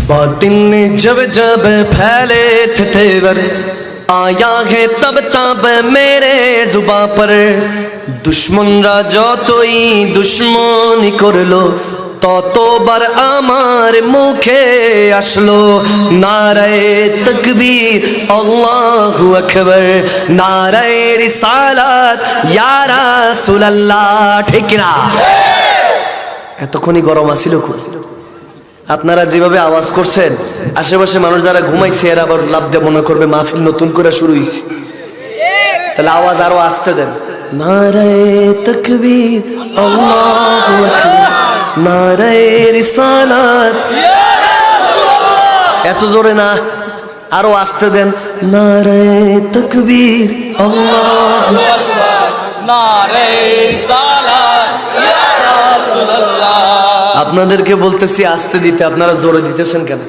बातिन जब जब फैले थे तेवर आया है तब तब मेरे जुबां पर दुश्मनरा যতই দুশ্মনী করলো ততবার আমার মুখে আসলো নারায়ে তাকবীর আল্লাহু আকবার নারায়ে রিসালাত ইয়া রাসূলুল্লাহ ঠিক না এতক্ষণই গরম আছিল খুব আপনারা যেভাবে আওয়াজ করছেন আশেপাশে মানুষ যারা ঘুমাইছে এরা আবার লাভ দিয়ে মনে করবে মাহফিল নতুন করে শুরু হইছে তাহলে আওয়াজ আরো আসতে দেন নারায়ে তাকবীর আল্লাহু আকবার নারায়ে রিসালাত ইয়া রাসূলুল্লাহ এত জোরে না আরো আসতে দেন নারায়ে তাকবীর আল্লাহু আকবার নারায়ে রিসালাত ইয়া রাসূলুল্লাহ আপনাদেরকে বলতেছি আসতে দিতে আপনারা জোরে দিতেছেন কেন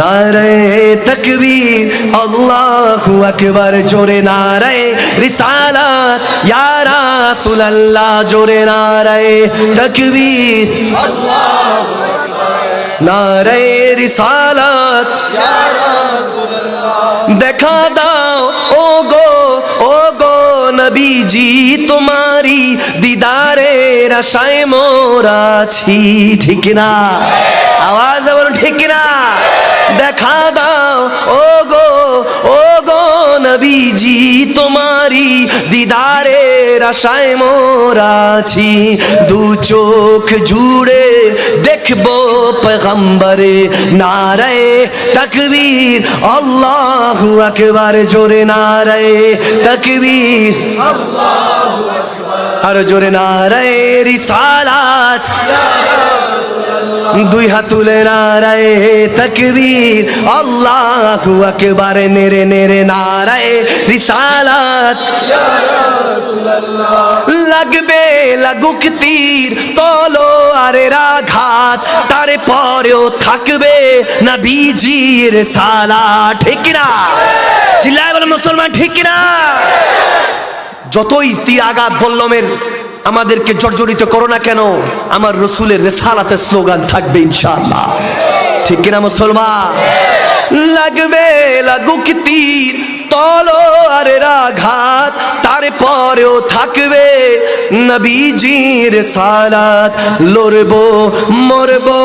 নারায়ে তাকবীর আল্লাহু আকবার জোরে নারায়ে রিসালাত ইয়া রাসূলুল্লাহ জোরে নারায়ে তাকবীর আল্লাহু আকবার নারায়ে রিসালাত ইয়া রাসূলুল্লাহ দেখা দাও ওগো নবীজি তোমারি দিদারের আশায় মোরা আছি ঠিক না আওয়াজ বলো ঠিক না দেখা দাও ওগো নবীজি তোমারি দিদারের আশায় মোরা আছি দু চোখ জুড়ে দেখবো পয়গম্বরে নারায়ে তাকবীর আল্লাহু আকবার জোরে নারায়ে তাকবীর আল্লাহু আকবার আর জোরে নারায়ে রিসালাত ইয়া রাসূলুল্লাহ দুই হাত তুলে নারায়ে তাকবীর আল্লাহু আকবার নেরে নেরে নারায়ে রিসালাত ইয়া রাসূলুল্লাহ লাগবে লাগুক তীর তলোয়ারের আঘাত তারে পরেও থাকবে নবীজির সালাত ঠিক না চিল্লায় বলো মুসলমান ঠিক না যতই তীর আঘাত বল্লমের আমাদেরকে জর্জরিত করো না কেন আমার রাসূলের রিসালাতের স্লোগান থাকবে ইনশাআল্লাহ ঠিক কিনা মুসলমান লাগবে লাগুক তীর তলোয়ারের আঘাত তারপরেও থাকবে নবীজির সালাত লড়বো মরবো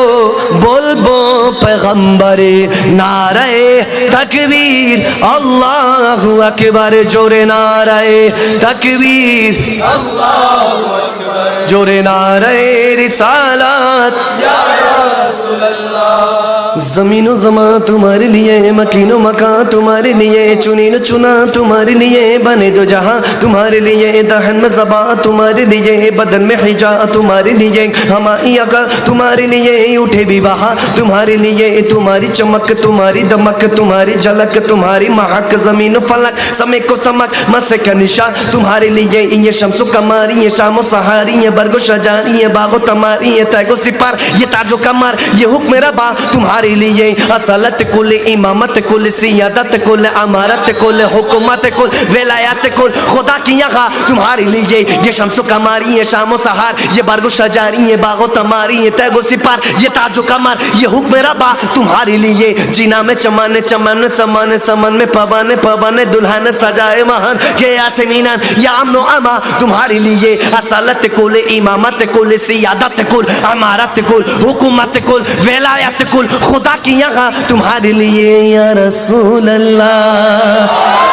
বলবো পয়গম্বরে নারায়ে তাকবীর আল্লাহু আকবার জোরে নারায়ে তাকবীর আল্লাহু আকবার জোরে নারায়ে রিসালাত ইয়া রাসূলুল্লাহ ज़मीनो ज़मा तुम्हारे लिए मकीनो मका तुम्हारे लिए चुनीनो चुना तुम्हारे लिए बने दो जहां तुम्हारे लिए दहन में ज़बा तुम्हारे लिए बदन में हिजा तुम्हारे लिए हमारी अका तुम्हारे लिए उठे भी वहाँ तुम्हारे लिए तुम्हारी चमक तुम्हारी दमक तुम्हारी झलक तुम्हारी महक ज़मीन फलक समय को समक मसे का निशा तुम्हारे लिए ये शम्सो कमारी ये शामो सहारी ये बरगो शजारी ये बागो तमारी ये तैगो सिपार ये ताजो कमर ये हुक्म रबा तुम्हारे लिए असलत कुल इमामत कुल सियादत कुल अमारत कुल हुकूमत कुल विलायत कुल खुदा की यहाँ तुम्हारे लिए ये शम्सो कमारी ये शामो सहार ये बरगो शजारी ये बागो तमारी ये तैगो सिपार ये ताजो कमर ये हुक्म रबा तुम्हारे लिए जीना में चमन चमन समान समन में पवन पवन दुल्हन सजाए महान के आसमीनान या अमनो अमा तुम्हारे लिए असलत कुल इमामत कुल सियादत कुल अमारत कुल हुकूमत कुल विलायत कुल खुदा की यहाँ तुम्हारे लिए या रसूल अल्लाह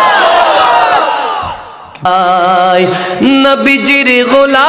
नबीजिर गुलाम